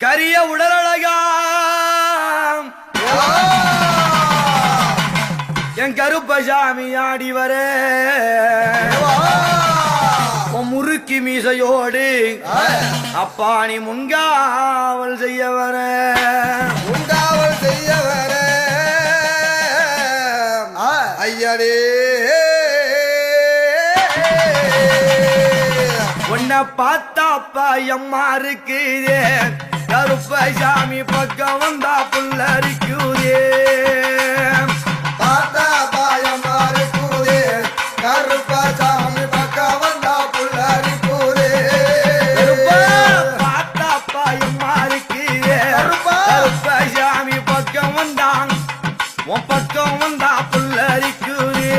கரிய உடலழகா என் கருப்பசாமி ஆடி வர முறுக்கி மீசையோடு அப்பாணி முன்காவல் செய்ய வர ஐயரே உன்னை பார்த்தாப்பா எம்மா இருக்குதே கருப்பசாமி பக்கம் வந்தா புல்லரிக்குதே பார்த்தா பாயமா இருக்குதே கருப்பசாமி பக்கம் வந்தா புல்லரிக்குதே பார்த்தாப்பா எம்மா இருக்குதே கருப்பசாமி பக்கம் வந்தான் உன் பக்கம் வந்தா புல்லரிக்குதே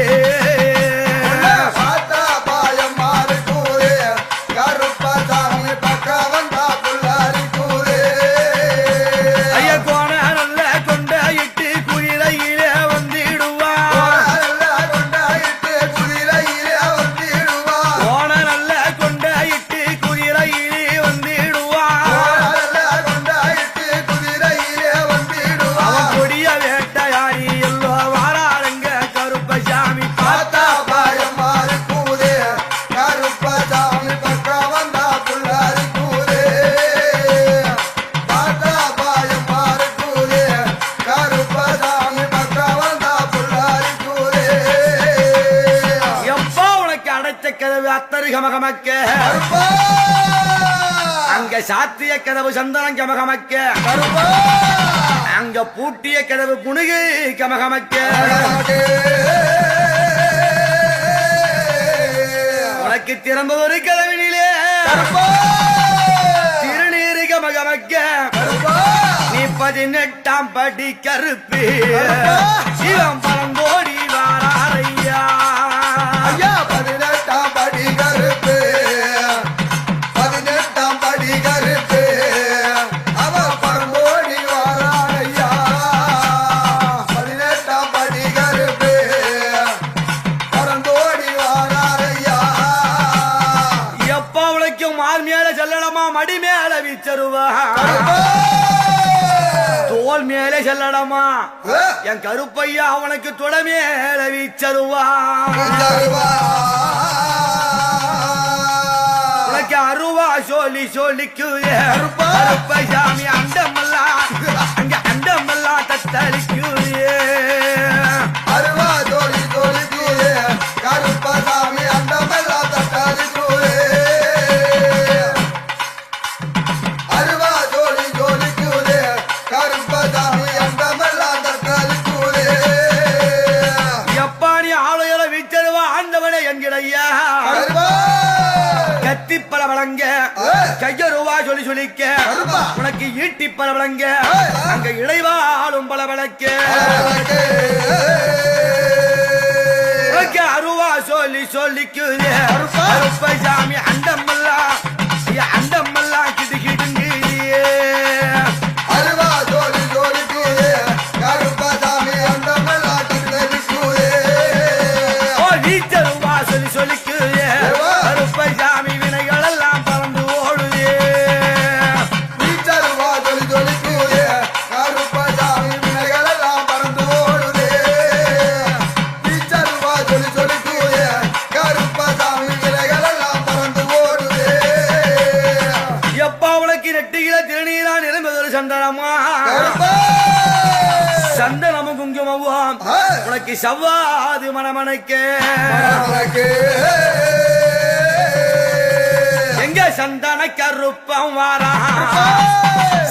அங்க சாத்திய கதவு சந்தனம் கமகமக்க அங்க பூட்டிய கதவு புனுகு கமகமக்க உனக்கு திரும்ப ஒரு கதவினிலே திருநீரு கமகமக்க நீ 18ஆம் படி கருப்பு சிவம் பரந்தோடி வாராரையா 18ஆம் படி கருப்பு 18ஆம் படி கருப்பு அவ பரந்தோடி வாராரையா 18ஆம் படி கருப்பு பரந்தோடி வாராரையா எப்ப உழைக்கும் மார் மேல செல்லடமா மடி மேல வீச்சருவா தோல் மேலே செல்லடமா என் கருப்பையா அவனுக்கு தொட மேல வீச்சருவா உனக்கு அருவா சொல்லி சொல்லிக்குதே கருப்பையாமி அண்டமல்லா அங்க அண்டமல்லா தத்தளிக்குதே அருவா ஜோலி ஜோலிக்குதே கருப்பசாமி அண்டமல்லா தத்தளிக்குதே அருவா ஜோலி ஜோலிக்குதே கருப்பசாமி அண்டமல்லா தத்தளிக்குதே எப்பாடி ஆளுகளை வீச்சருவா ஆண்டவனே என்கிறையா கத்தி பல வழங்க கையருவா சொல்லி சொல்லிக்க உனக்கு ஈட்டி பல வழங்க அங்க இளைவாலும் பல வழக்க உனக்கு அருவா சொல்லி சொல்லிக்குதே கருப்பசாமி அண்டமல்லா அண்டமல்லா கிடுகிடுங்கிறியே அருவா ஜோலி ஜோலிக்குதே கருப்பசாமி அண்டமல்லா தத்தளிக்குதே வீச்சருவா சொல்லி சொல்லிக்குதே கருப்பசாமி வினைகள் எல்லாம் பறந்து ஓடுதே வீச்சருவா ஜோலி ஜோலிக்குதே கருப்பசாமி வினைகளெல்லாம் பறந்து ஓடுதே வீச்சருவா ஜோலி ஜோலிக்குதே கருப்பசாமி வினைகளெல்லாம் பறந்து ஓடுதே எப்பா உனக்கு நெட்டியில திருநீரா நிரம்பதொரு சந்தனமா சந்தனமும் குங்குமவும் உனக்கு செவ்வாது மணமனைக்க எங்க சந்தன கருப்பம் வாரா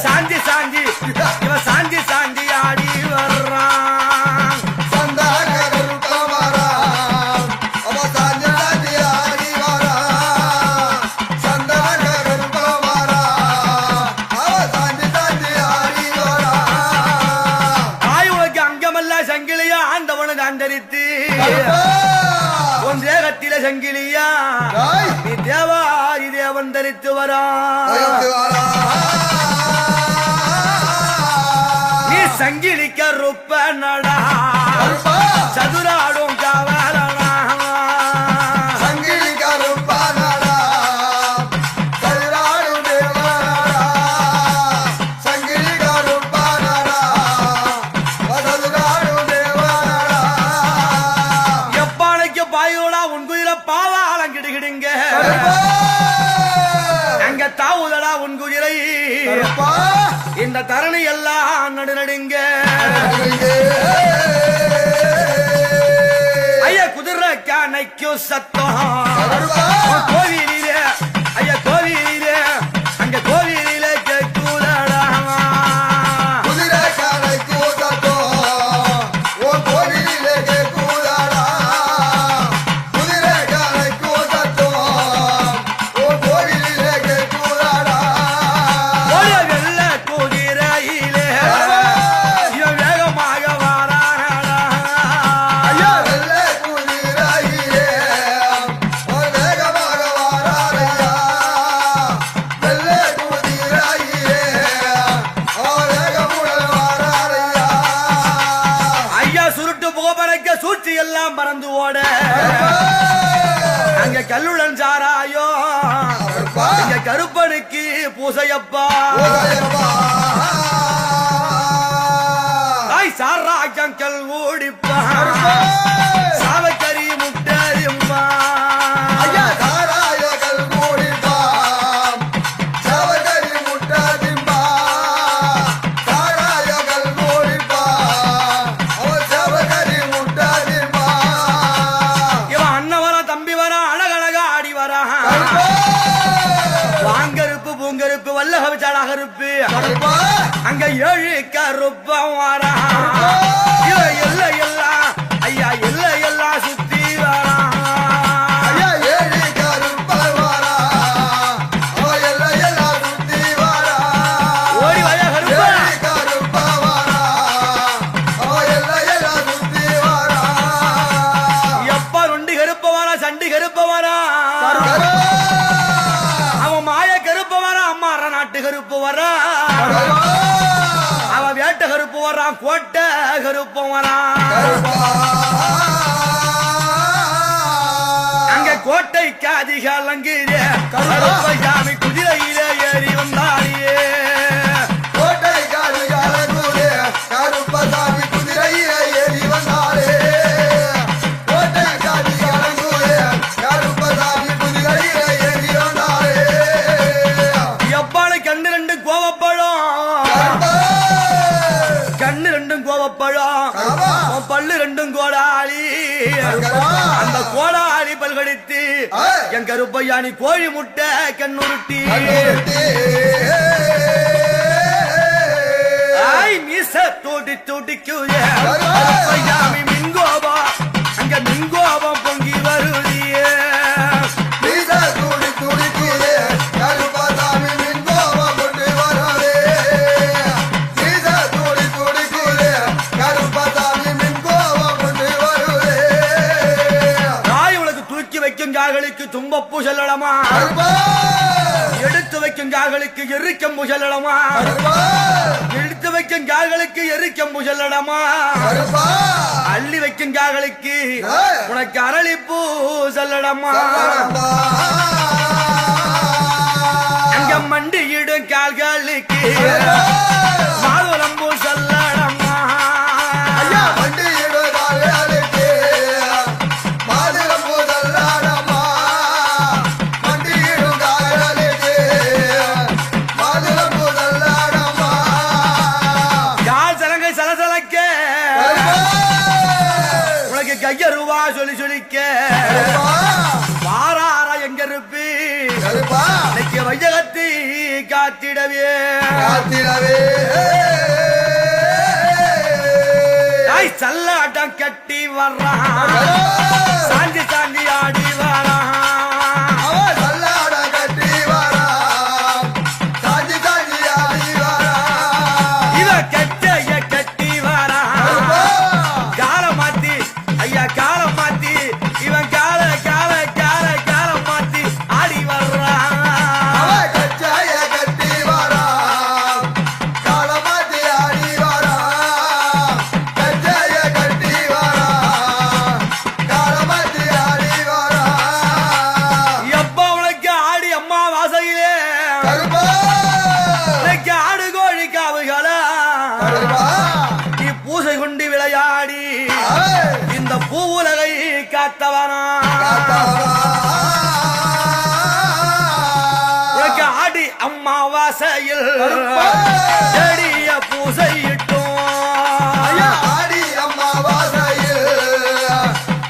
சாந்தி சாந்தி இவ சாந்தி சாந்தி ஆடி வர்றான் சந்தன கருப்பம் வாரான் அவ சாந்தி சாந்தி ஆடி வாரான் சந்தன கருப்பம் வாரான் அவ சாந்தி சாந்தி ஆடி வாரான் தாய் உனக்கு அங்கமல்ல சங்கிலியா ஆண்டவனுக்கு அந்தரித்து உன் தேகத்தில சங்கிலியா நீ தேவாதி தேவன் தரித்து வரா நீ சங்கிலி கருப்ப நடா சதுராடும் காவலனா சங்கிலி கருப்ப நடா சதுராடும் தேவனா கருப்பா இந்த தரணி எல்லாம் நடுநடுங்க ஐயா குதிரை காணைக்கும் சத்தம் கோவிலிலே ஐயா கோவிலிலே அங்க கோவிலிலே கேட்குதடா குதிரை காணைக்கும் சத்தம் ஓ கோவிலிலே கேட்குதடா குதிரை காணைக்கும் சத்தம் ஓ கோவிலிலே கேட்குதடா ஒரு வெள்ள குதிரையிலே இவன் வேகமாக வாரானடா ஐயா வெள்ளை குதிரையிலே ஓ வேகமாக வாராரையா வெள்ளை குதிரையிலே ஓ வேகமுடன் வாராரையா ஐயா சுருட்டு புகப்பறக்க சூழ்ச்சி எல்லாம் பறந்து ஓட அங்க கல்லுடன் சாராயோ இங்க கருப்பனுக்கு பூசையப்பா தாய் சாராயம் கல் ஓடிப்பா சாவக்கறி முட்டரிம்மா ஐயா தாராயகள் மூடிப்பாம் சவகரி முட்டாதிம்பா தாராயகள் மூடிப்பாம் அவ சவகரி முட்டாதிம்பா இவன் அண்ணன் வரா தம்பி வரா அழகழகா ஆடி வரா வாங்கருப்பு பூங்கருப்பு வல்லக வச்சாடகருப்பு கருப்பா அங்க ஏழு கருப்பம் வரா இவன் எல்லாம் ஐயா எல்லாம் சுத்தி வரா ஐயா ஏழி கருப்பர் வாரா அவ எல்லாம் சுத்தி வாரா ஓடி வாயா கருப்பா ஏழி கருப்ப வாரா அவ எல்லாம் சுத்தி வாரா எப்ப நொண்டி கருப்ப வரா சண்டி கருப்ப வரா கருப்பா அவன் மாய கருப்ப வரா அம்மா நாட்டு கருப்பு வரா அவன் வேட்ட கருப்பு வரான் கோட்டை கருப்பம் வரான் அங்க கோட்டைக்கு அதிகாலங்கிற கருப்பையாமி குதிரையில ஏறி வந்தாடியே கோட்டை காடுகாலூரே கருப்பசாமி குதிரையில ஏறி வந்தாரே கோட்டை காடுகாலூரே கருப்பசாமி குதிரையில ஏறி வந்தாரே எப்பாடு கண்ணு ரெண்டு கோவப்பழம் கண்ணு ரெண்டும் கோவப்பழம் உன் பல்லு ரெண்டும் கோடாளி அந்த கோடாளி பல்கடித்து என் கருப்பையானி கோழி முட்டை கண்ணுருட்டி ஐ மீச தூட்டி தூட்டிக்குய கருப்பையாமி மிங்கோபா அங்க மிங்கோபம் பொங்கி வருதியே மீச துடி துடிக்குதே கருப்பசாமி மின்கோவ கொண்டு வரவே மீச துடி துடிக்குதே கருப்பசாமி மின்கோவ கொண்டு வருவே தாய் உனக்கு தூக்கி வைக்கும் காகளுக்கு தும்பப்பூ செல்லடமா கருப்பா எடுத்து வைக்கும் கால்களுக்கு எரிக்கம்பு செல்லடமா கருப்பா எடுத்து வைக்கும் கால்களுக்கு எரிக்கம்பு செல்லடமா கருப்பா அள்ளி வைக்கும் கால்களுக்கு உனக்கு அரளிப்பூ செல்லடமா அங்க மண்டியிடும் கால்களுக்கு மாதுளம்பூ செல்லடமா ஐயா வண்டியிடு காலையாளுக்கு மாதுளம் பூதல்லாடமா வண்டியிடு காலையாளுக்கு மாதுளம் பூதல்லாடமா கால் சலங்கை சலசலக்க உனக்கு கைய ரூபா சொல்லி சொல்லிக்க வாராரா எங்க இருப்பி கருப்பா இன்னைக்கு வையகத்தி காத்திடவே காத்திடவே தாய் சல்லாட்டம் கட்டி வர்றான் சாஞ்சி சாஞ்சி ஆடி வரான் அவ சல்லாட கட்டி வரா சாஞ்சி சாஞ்சி ஆடி வரா இவ கட்டைய கட்டி வரான் காலம் மாத்தி ஐயா காலம் மாத்தி இவன் காலம் மாத்தி ஆடி வர்றான் அவ கச்சாய கட்டி வரா காலமாத்தி ஆடி வரா கச்சாய கட்டி வரா காலமாத்தி ஆடி வரா எப்ப உனக்கு ஆடி அம்மா வாசையிலே கருப்பா உனக்கு ஆடு கோழி காவுகளா கருப்பா நீ பூசை கொண்டு விளையாடி இந்த பூவுலகை காத்தவனா உனக்கு ஆடி அம்மாவாசையில் செடிய பூசையிட்டோம் ஐயா ஆடி அம்மாவாசையில்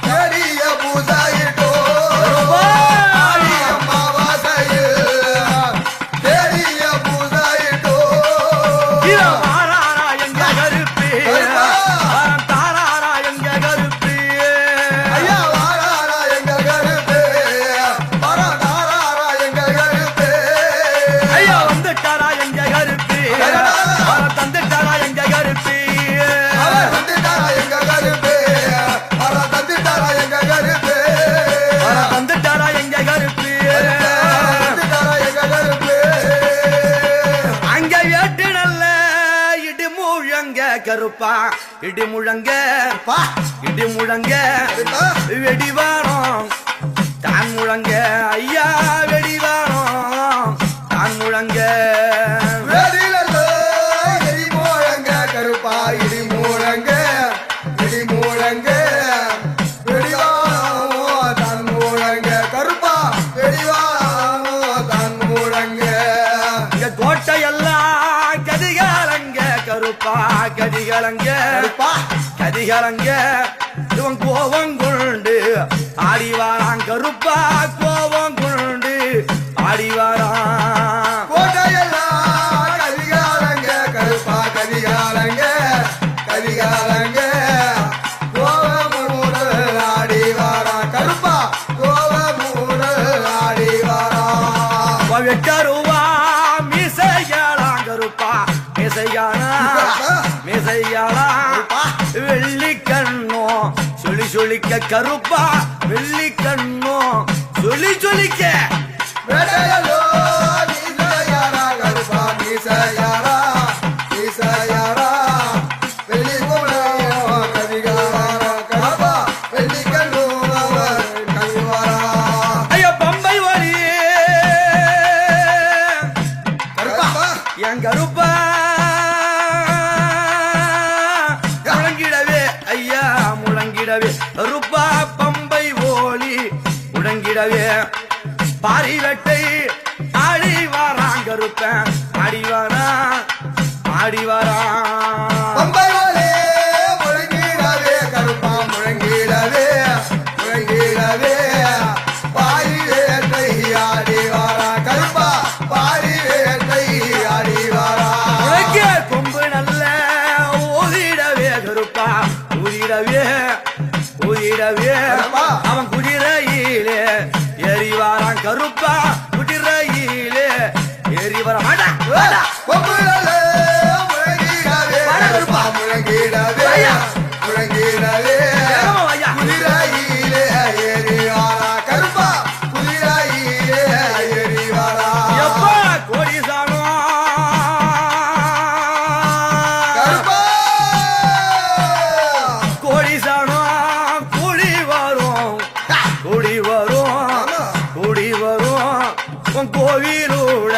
செடிய பூசையிட்டோம் ஆடி அம்மாவாசையில் செடிய பூசையிட்டோம் வாராரா எங்க கருப்பி தாராரா எங்க கருப்பி ஐயா வாராரா எங்க கருப்பு வரதாராரா எங்க கருப்பு ஐயா வந்துட்டாரா எங்க கருப்பி தந்துட்டாரா எங்க கருப்பி அவர் வந்துட்டாரா எங்க கருப்பு வர தந்துட்டாரா எங்க கருப்பு தந்துட்டாரா எங்க கருப்பி வந்துட்டாரா எங்க கருப்பு அங்க வேட்டு நல்ல இடிமுழங்க கருப்பா இடிமுழங்க பா இடிமுழங்க வெடிவாரம் தான் முழங்க ஐயா வெடிவாரம் தான் முழங்க வேதிலல்லோ இடி மூழங்க கருப்பா இடி மூழங்க வெடிவானோ தான் மூழங்க கருப்பா வெடிவானோ தான் மூழங்க இங்க கோட்டையெல்லாம் கதிகாலங்க கருப்பா கதிகாலங்க கருப்பா கதிகாலங்க இவன் கோவம் கொண்டு ஆடி வாரான் கருப்பா கோவம் கொண்டு ஆடி வாரான் கோட்டையெல்லாம் கதிகாலங்க கருப்பா கதிகாலங்க கோவமூடு ஆடி வாரா கருப்பா கோவமூடு ஆடி வாரா வெட்டருவா மீசையாளாம் கருப்பா மீசையாளாம் வெள்ளி கண்ணோ சொல்லிக்க கருப்பா வெள்ளி கண்ணோ சொல்லிக்க வேடையலோ மீசையாரா கருப்பா மீசையாரா வெள்ளி மூடோ கதிகாரா கருப்பா வெள்ளி கண்ணோ கதிவாரா ஐயா பம்பை வழி கருப்பா என் கருப்பா முழங்கிடவே ஐயா முழங்கிடவே கருப்பா பம்பை ஓலி முழங்கிடவே பாரி வெட்டை ஆடி வாரான் கருப்பன் ஆடி வாரான் பம்பையோலே முழங்கிடவே கருப்பா முழங்கிடவே பாரிலே கையாடி வாரா கருப்பா பாரிலே கையாடி வாரா உனக்கு கொம்பு நல்ல ஊதிடவே கருப்பா ஊதிடவே அவன் குதிரையிலே ஏறி வாரான் கருப்பா குதிரையிலே ஏறி வர மாட்டான் பொம்புலே முழங்கிடவே கருப்பா முழங்கிடவே குதிரையிலே ஏறி வாரா கருப்பா குதிரையிலே ஏறி வாரா எப்பா கோடிசானோ கருப்பா கோடிசானோ கூடி வரும் உன் கோவிலோட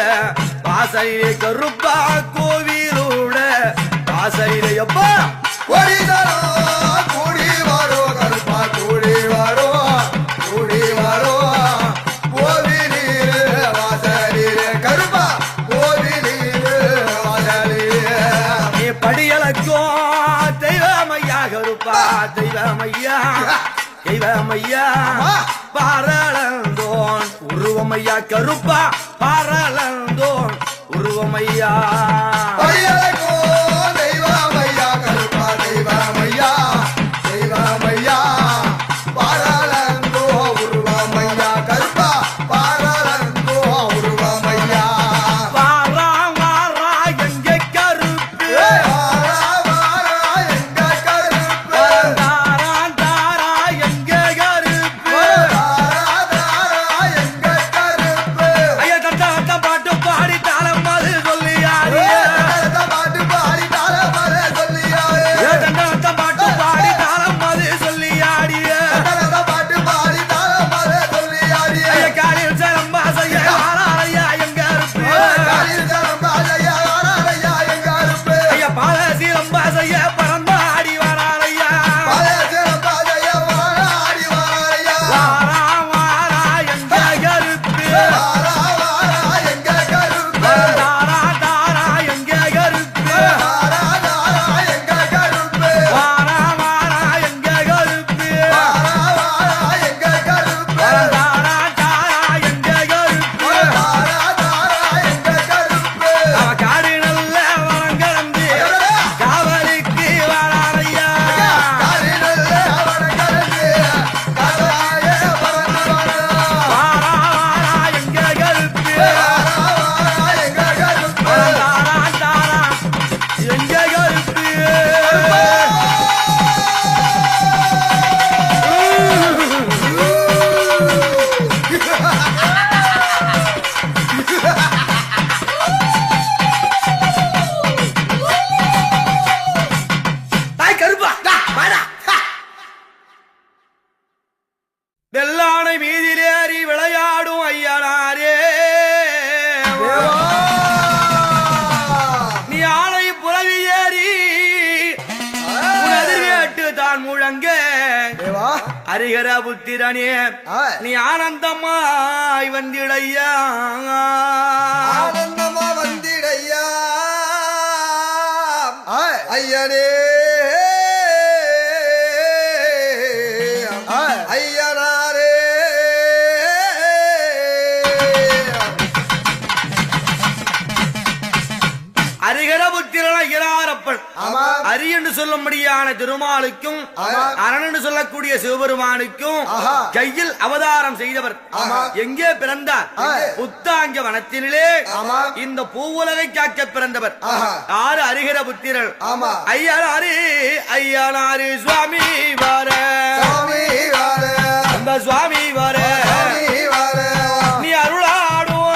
வாசலிலே கருப்பா கோவிலோட வாசலிலே எப்பா கொடிதரோ கூடி வரோ கருப்பா கூடி வரோ கோவிலீரு வாசலிலே கருப்பா கோவிலீரு வாசலிலே நீ படியலக்கும் தெய்வமையா கருப்பா தெய்வமையா பாரளந்தோன் உருவமையா கருப்பா பாரளந்தோன் உருவமையா படியலக்கோ தெய்வமையா கருப்பா தெய்வமையா பாரளந்தோ உருவமையா கருப்பா பாரளந்தோ உருவமையா வாரா எங்க கருப்பு வாரா எங்க கருப்பு தாரா எங்க கருப்பு எங்க கருப்பு ஐயா தட்ட பாட்டு பாடி தாளம் அது சொல்லியாரு முழங்க தேவா ஹரிஹர புத்திரனே ஆ. நீ ஆனந்தமாய் வந்திடையா ஆனந்தமா வந்திடையா ஐயனே ஐயனாரே ஹரிஹர புத்திரன் ஐயனாரப்பன் ஆமா. ஹரி என்று சொல்லும்படியான திருமாலுக்கும் ஆமா. அரண் என்று சொல்லக்கூடிய சிவபெருமானுக்கும் ஆஹா. கையில் அவதாரம் செய்தவர் ஆமா. எங்கே பிறந்தார் எங்கே? புத்தாங்க வனத்தினிலே ஆமா. இந்த பூவுலகை காக்க பிறந்தவர் ஆஹா. யாரு ஹரிஹர புத்திரன் ஆமா. ஐயனாரி ஐயனாரி சுவாமி வார சாமி வார அந்த சுவாமி வார சாமி வார நீ அருளாடும்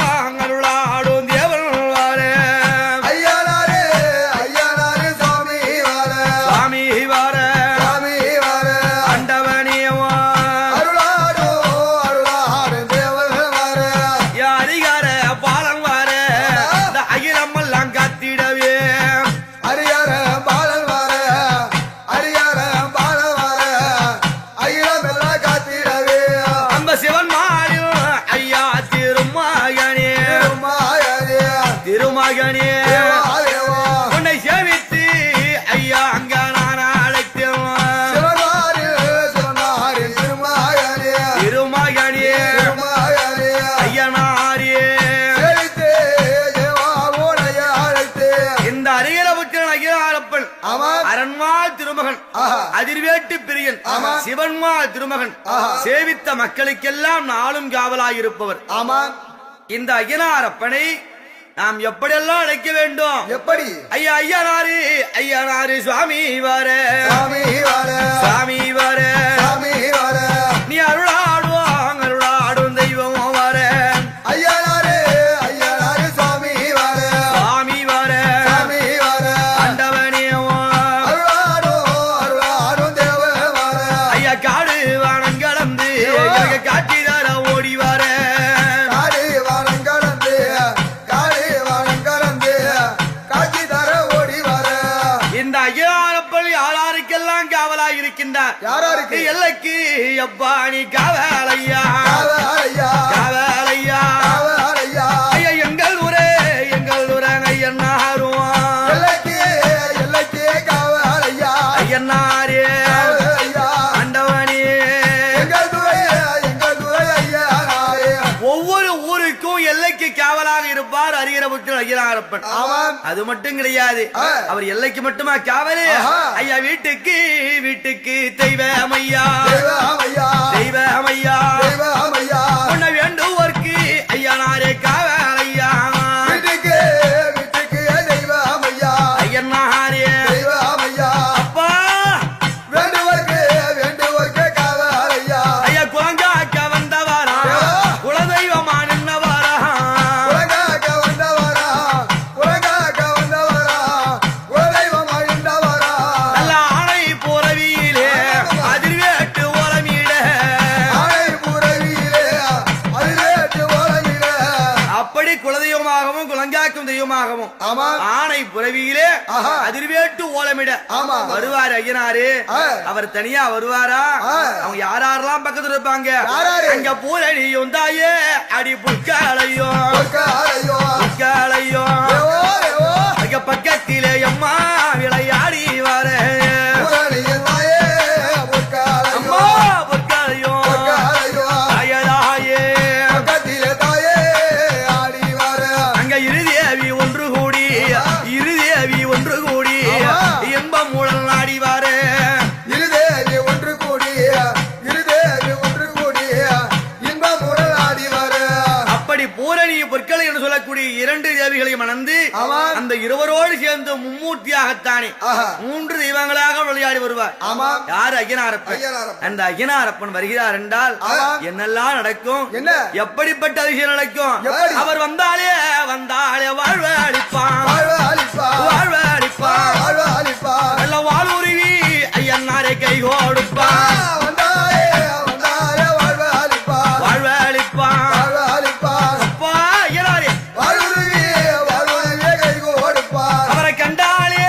அருளாடும் தேவன் வார ஐயனாரே ஐயனாரே சாமி வார சுவாமி வார சாமி வார அண்டவனியவா அருளாடோ அருளாடு தேவன் வார அதிகார பாலம் வார இந்த அகிலமெல்லாம் காத்திடவே அரியார பாலன் வார அரியார பாலன் வார ஐயமெல்லாம் காத்திடவே அந்த சிவன் மாறியும் ஐயா திருமகனே மாயரே திருமகனே தேவா தேவா உன்னை சேவித்து ஐயா அங்க நான் அழைத்தேன் சிவனாரி சிவனாரி திருமாயரே திருமகனே திருமாயரே ஐயனாரியே செழித்தே தேவா உனைய அழைத்தே இந்த அரியரபுத்திரன் அகிலாரப்பன் ஆமா அரண்மாள் திருமகன் ஆஹா. அதிர்வேட்டு பிரியன் ஆமா. சிவன்மாள் திருமகன் ஆஹா. சேவித்த மக்களுக்கெல்லாம் நாளும் காவலாயிருப்பவர் ஆமா இந்த ஐயனாரப்பனை நாம் எப்படியெல்லாம் அழைக்க வேண்டும் எப்படி ஐயா ஐயனாரு சுவாமி வர சாமி வார சுவாமி வர சாமி வார நீ அருளாடும் தெய்வம் வர ஐயனாரே ஐயனாரே சாமி வார சுவாமி வர சாமி வார அண்டவனேவா அருளாடோ அருளாடோ தேவ வார ஐயா காடு வானம் கலந்து எனக்கு காட்சி தர ஓடி வர காடு வானம் கடந்து காட்சி தர ஓடி வர இந்த ஐயனாரப்பன் யாராருக்கெல்லாம் காவலாக இருக்கின்றார் யாராருக்கு எல்லைக்கு எப்பா நீ காவலையா காவலையா காவலையா காவலையா ஐயா எங்கள் ஊரே ஐயன்னாரும் எல்லைக்கு காவலையா ஐயன்னாரே காவலையா ஆண்டவனே எங்கள் துறை ஐயா நாயே ஒவ்வொரு ஊருக்கும் எல்லைக்கு காவலாக இருப்பார் அரியரபுத்திரன் ஐயனாரப்பன் ஆமாம் அது மட்டும் கிடையாது ஆ. அவர் எல்லைக்கு மட்டுமா காவலு ஆஹா. ஐயா வீட்டுக்கு தெய்வமையா தெய்வமையா தெய்வமையா தெய்வமையா உன்னை வேண்டுவோர்க்கு ஐயனாரே காவலையா வீட்டுக்கு தெய்வமையா ஐயனாரே தெய்வமையா அப்பா வேண்டுவோர்க்கு காவலையா ஐயா குழந்தாக்க வந்தவாரா குலதெய்வமா நின்னவாரா உலகாக்க வந்தவரா குலதெய்வமா இருந்தவரா நல்ல ஆணை போறவியிலே அதிர்வேட்டு ஓலமீட ஆணை புறவியிலே அதிலேற்று ஓலையிலே அப்படி குலதெய்வமாகவும் குலங்காக்கும் தெய்வமாகவும் ஆமா ஆணை புறவியிலே ஆஹா. அதிர்வேட்டு ஓலமிட ஆமா. வருவாரு ஐயனாரு ஆ. அவர் தனியா வருவாரா ஆ. அவங்க யாரெல்லாம் பக்கத்துல இருப்பாங்க யாராரு? அங்க பூரணியும் தாயே அடி புற்காலையும் பொற்காலையோ புற்காலையும் தேவோ தேவோ அங்க பக்கத்திலே அம்மா விளையாடி வர புரணியின் தாயே பொற்காலையோ அம்மா பொற்காலையும் பொற்காலையோ தாயதாயே பக்கத்திலே தாயே ஆடி வர அங்க இருதேவி ஒன்று கூடி ஆமா. இன்பம் மூலம் நாடி வர இருதேவி ஒன்று கூடி இன்பம் உடல் ஆடி வர அப்படி பூரணி பொற்களை என்று சொல்லக்கூடிய இரண்டு தேவிகளை மணந்து ஆமா. அந்த இருவரோடு சேர்ந்து மும்மூர்த்தியாகத்தானே ஆஹா. 3 தெய்வங்களாக விளையாடி வருவார் ஆமா யார் ஐயனாரப்பன் ஐயனாரப்பன். அந்த ஐயனாரப்பன் வருகிறார் என்றால் ஆமா. என்னெல்லாம் நடக்கும் என்ன? எப்படிப்பட்ட அதிசயம் நடக்கும் எப்படி? அவர் வந்தாலே வாழ்வு அளிப்பான் வாழ்வு அளிப்பார் வாழ்வு அளிப்பான் வாழ்வு அளிப்பார் நல்ல வாழுருவி ஐயனாரை கை கொடுப்பான் வந்தாரே வாழ்வு அளிப்பார் வாழ்வு அளிப்பான் வாழ்வு அளிப்பார் அப்பா ஐயனாரே வாழ்வுருவியே கை கொடுப்பார் அவரை கண்டாலே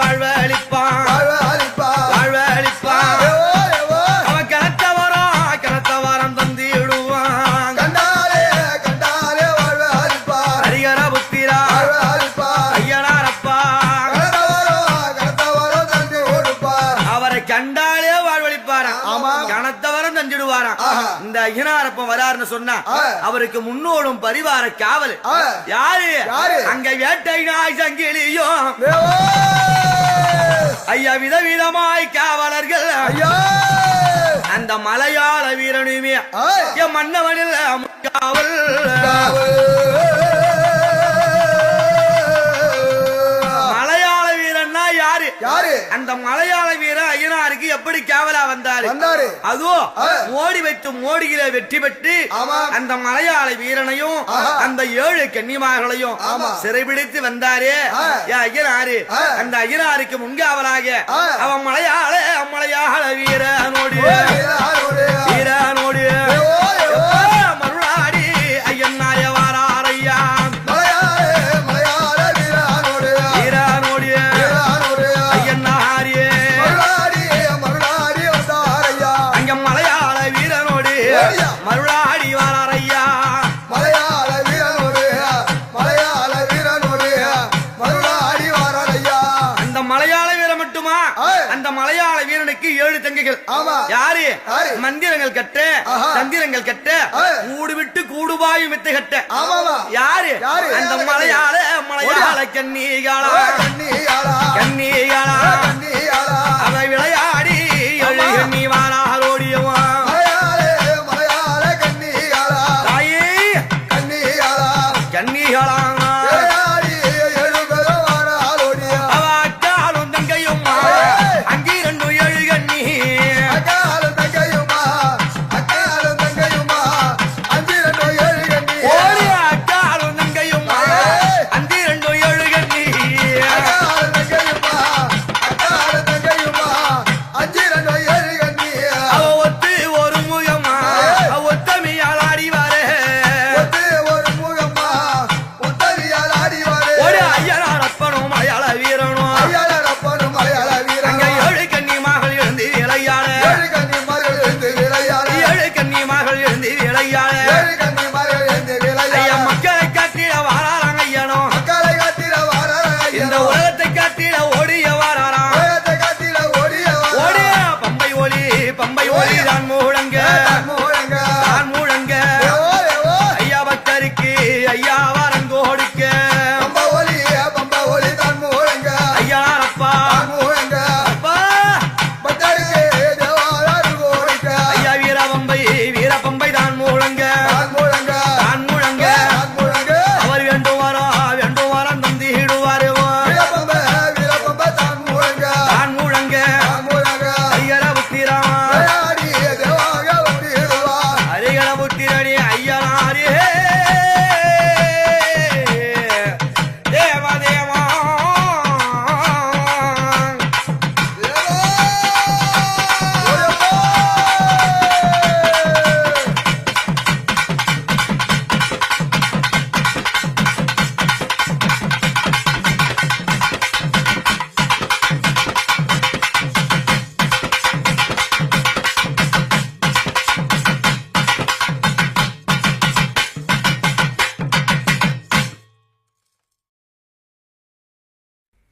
வாழ்வு அளிப்பான் வாழ்வு அளிப்பார் வாழ்வு ஆமா. கணத்தவரம் தஞ்சிடுவாராம். ஆஹா. இந்த ஐயனாரப்ப வராருன்னு சொன்னா அவருக்கு முன்னோடும் பரிவார காவல் யாரு? யாரு? அங்க வேட்டை நாய் சங்கிலியும் ஐயா விதவிதமாய் காவலர்கள் ஐயா அந்த மலையாள வீரனுமே என் மன்னவனில் காவல் மலையாள வீரன்னா யாரு? யாரு? அந்த மலையாள வீரன் ஐயனாருக்கு எப்படி காவலா வந்தாரு? அதுவும் மோடி வைத்து மோடியில வெற்றி பெற்று அந்த மலையாள வீரனையும் அந்த 7 கன்னிமார்களையும் சிறைபிடித்து வந்தாரு ஐயனாரு. அந்த ஐயனாருக்கு முன்காவலாக அவன் மலையாள வீரனோடு மறுநாடி ஐயன் நாயவாரையா வீரனோடு ஐயன் நாரியே அங்க மலையாள வீரனோடு மறுநாடி வாரையா அந்த மலையாள வீரன் மட்டுமா? அந்த மலையாள வீரனுக்கு 7 தங்கைகள். யாரு? மந்திரங்கள் கட்ட தந்திரங்கள் கட்ட கூடு விட்டு கூடுபாயும் வித்து கட்ட யாரு? அந்த மலையாள கன்னிகாளா அதை விளையாடி 7 கன்னி வாராரோடியவா தாயே கன்னிகாளா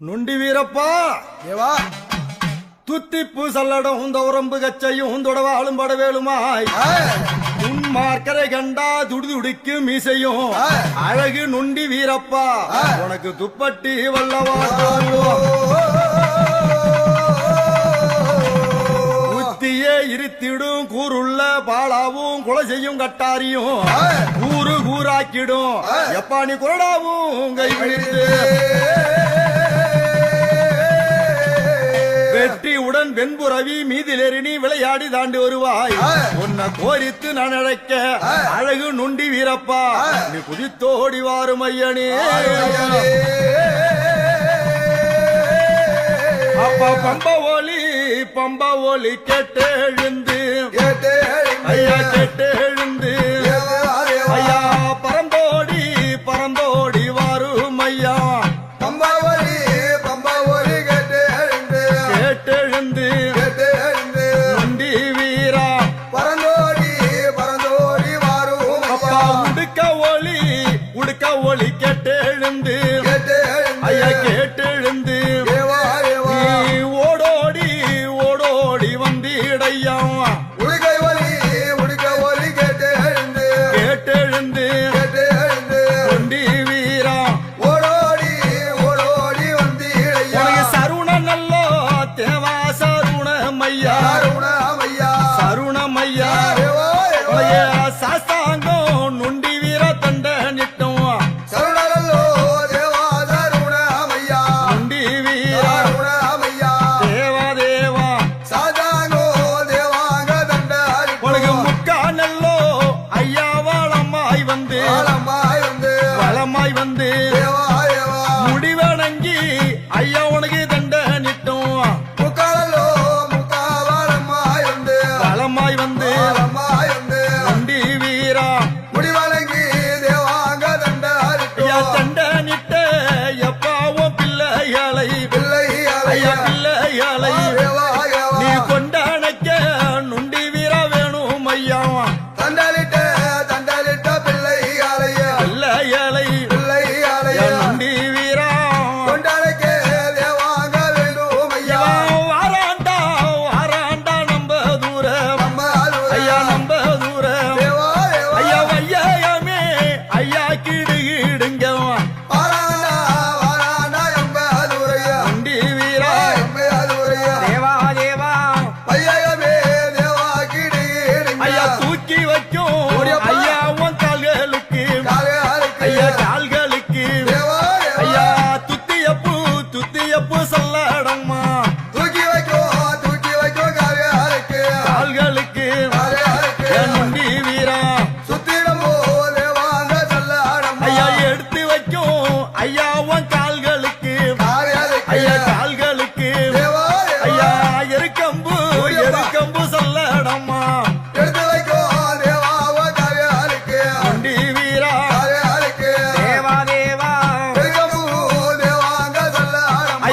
நொண்டி வீரப்பா துத்திப்பு சல்லடம் தௌரம்பு கச்சையும் தொடவாளும் படவேலுமாய் மார்க்கரை கண்டா துடிதுடிக்கு மீசையும் அழகு நொண்டி வீரப்பா உனக்கு துப்பட்டி வல்லவா உத்தியே இருத்திடும் கூறுள்ள பாலாவும் கொலை செய்யும் கட்டாரியும் கூறு கூறாக்கிடும் எப்பா நீ கொரடாவும் கை விழித்து வெற்றியுடன் வெண்புறவி மீதிலேறி நீ விளையாடி தாண்டி வருவாய் உன்னை கோரித்து நான் அழைக்க அழகு நொண்டி வீரப்பா நீ குதித்தோடி வாரும் ஐயனே அப்பா பம்ப ஒலி கேட்டு எழுந்து ஐயா கேட்டு எழுந்து ஐயா பறந்தோடி வாரும் ஐயா நொண்டி வீரா உடுக்க ஒளி கேட்டு எழுந்து ஐயா கேட்டு எழுந்து ஓடோடி வந்திடையா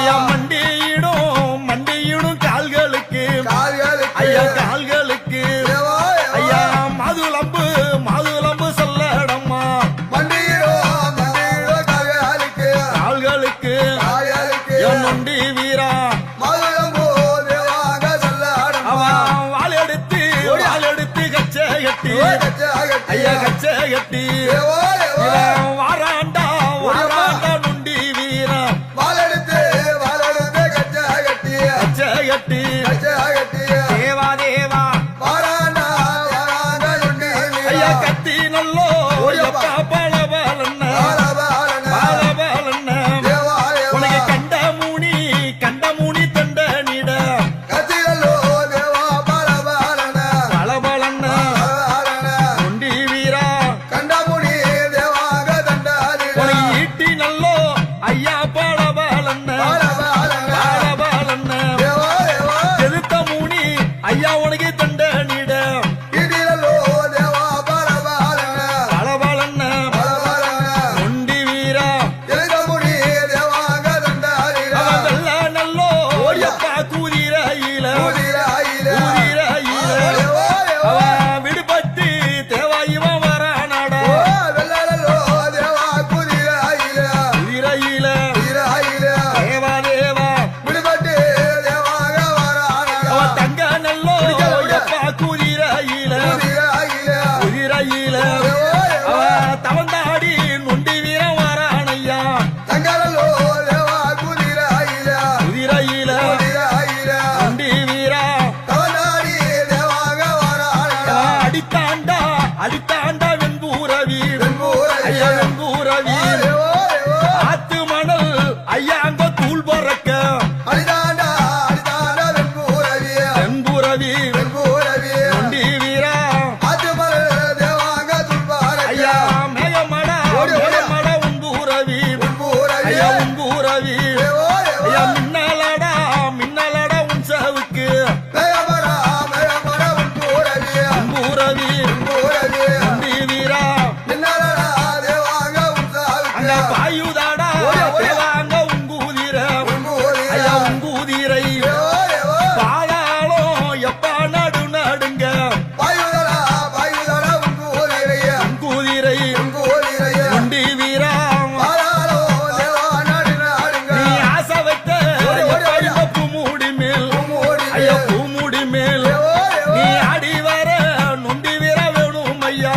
ஐயா மண்டியிடும் கால்களுக்கு ஐயா கால்களுக்கு ஐயா மாதுளம்பு சொல்லடம்மா கால்களுக்கு என் நொண்டி வீரா அவன் வாள் எடுத்து கச்சை கட்டி ஐயா கச்சை கட்டி இவன் வாராண்டா நொண்டி வீரா கச்சை கட்டி தேவா ஐயா கத்தி நல்லோ எப்பா பலபலன்ன உனக்கு கண்ட மூனி தண்ட நீட பலபலன்ன நொண்டி வீரா உனக்கு ஈட்டி நல்லோ ஐயா பலபலன்ன எதிர்த்த மூனி ஐயா உனக்கு தண்ட நீட பலபலன்ன நொண்டி வீரா அவன் வெள்ள நல்லோ எப்பா கூதிரையில அவன் விடுபட்டு தேவா இவன் வரானடா குதிரையில தேவா அவன் தங்க நல்லோ எப்பா குதிரையில அவன் தவந்தாடி நொண்டி வீரன் வரானையா குதிரையில நொண்டி வீரா அவன் அடித்தாண்டா வெண்பூரவி ஐயா வெண்பூரவி ஆத்து மணல் ஐயா அங்க தூள் பறக்க வெண்பூரவி நொண்டி வீரா ஐயா மேகமட உன்பூரவி ஐயா உன்பூரவி ஐயா மின்னலடா உன் சாவுக்கு உன்பூரவி நொண்டி வீரா அங்க பாயுதாடா தேவாங்க உங்கூதிர ஐயா உங்கூதிரை பாதாளம் எப்பா நடுங்க உங்கூதிரை நொண்டி வீரா நீ ஆசை வைத்த எப்பா பூமுடி மேல் ஐயா பூமுடி மேல் நீ ஆடி வர நொண்டி வீரா வேணும் ஐயா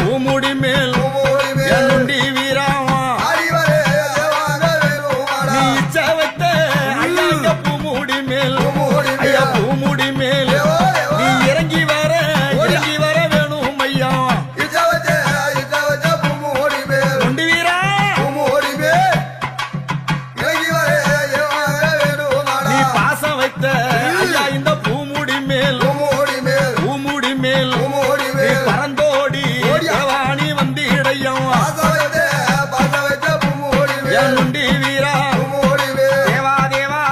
பூமுடி மேல் என் நொண்டி வீராவா நீ இச்சை வைத்த ஐயா பூமுடி மேல் ஐயா பூமுடி மேல் நீ இறங்கி வர வேணும் ஐயா நொண்டி வீரா நீ பாசம் வைத்த ஐயா இந்த பூமுடி மேல் நீ பறந்தோடி தேவானி வந்திடையும் என் நொண்டி வீரா தேவா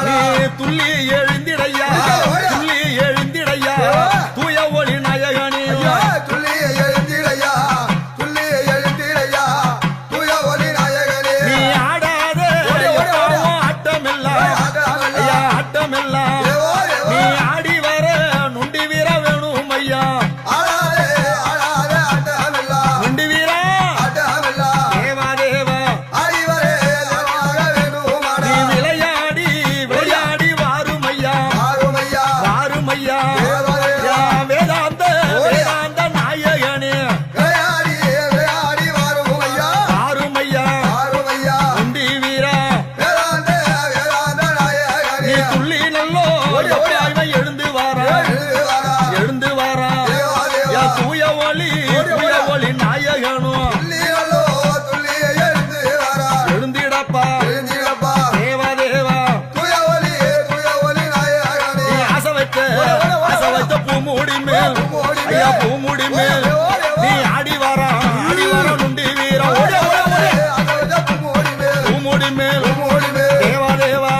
நீ துள்ளி எழுந்திடையா தூய ஒளி நாயகனே நீ ஆடாத எப்பவும் ஆட்டமெல்லாம் நீ ஆடி வர நொண்டி வீரா வேணும் ஐயா நொண்டி வீரா தேவா நீ விளையாடி வாரும் ஐயா யா வேதாந்த நாயகனே வாரும் ஐயா நொண்டி வீரா நீ துள்ளி நல்லோ எப்பா எழுந்து வாரா யா தூய ஒளி நாயகனும் எழுந்திடப்பா தேவா நீ ஆசை வைத்த பூமுடி மேல் ஐயா பூமுடி மேல் நீ ஆடி வாரா நொண்டி வீரா பூமுடி மேல் தேவா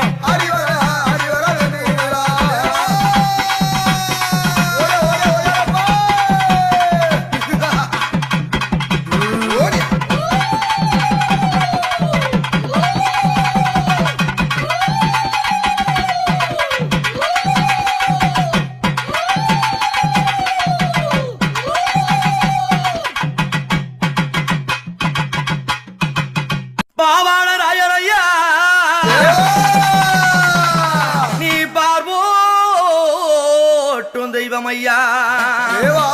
ஐயா தேவா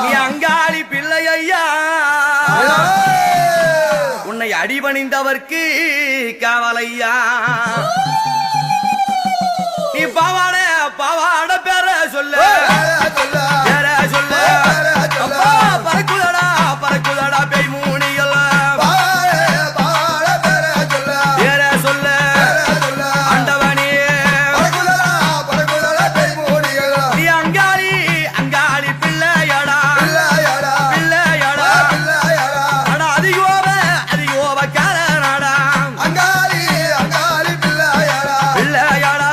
நீ அங்காளி பிள்ளை ஐயா உன்னை அடிபணிந்தவர்க்கு காவலையா நீ பாவாட பாவாட பேர சொல்ல பேர சொல்ல அப்பா பறக்குதடா பறக்குதடா பேய் மூணிகள் பேர சொல்ல ஆண்டவனே நீ அங்காளி அங்காளி பிள்ளையடா பிள்ளையடா அடா அதிகோவ அதிகோவ காரணடா பிள்ளையடா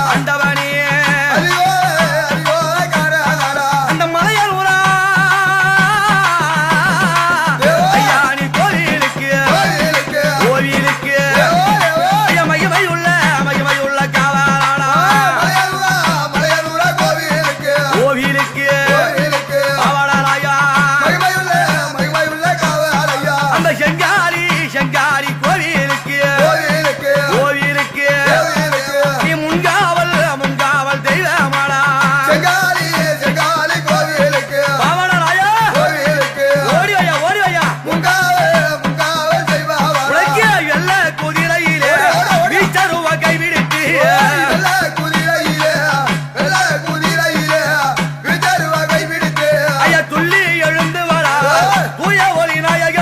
ஆண்டவனே அந்த மலையனூரா ஐயா நீ கோவிலுக்கு கோவிலுக்கு ஐயா மகிமை உள்ள காவலாடா கோவிலுக்கு காவலாயா அந்த செங்காரி செங்காரி கோவிலுக்கு கோவிலுக்கு நீ முன்காவல் முன்காவல் தெய்வமாடா பாவனாயா ஓடி வையா உலகிய வெள்ள குதிரையிலே வீச்சருவ கைவிடுத்து ஐயா துள்ளி எழுந்து வரா தூய ஒளி நாயக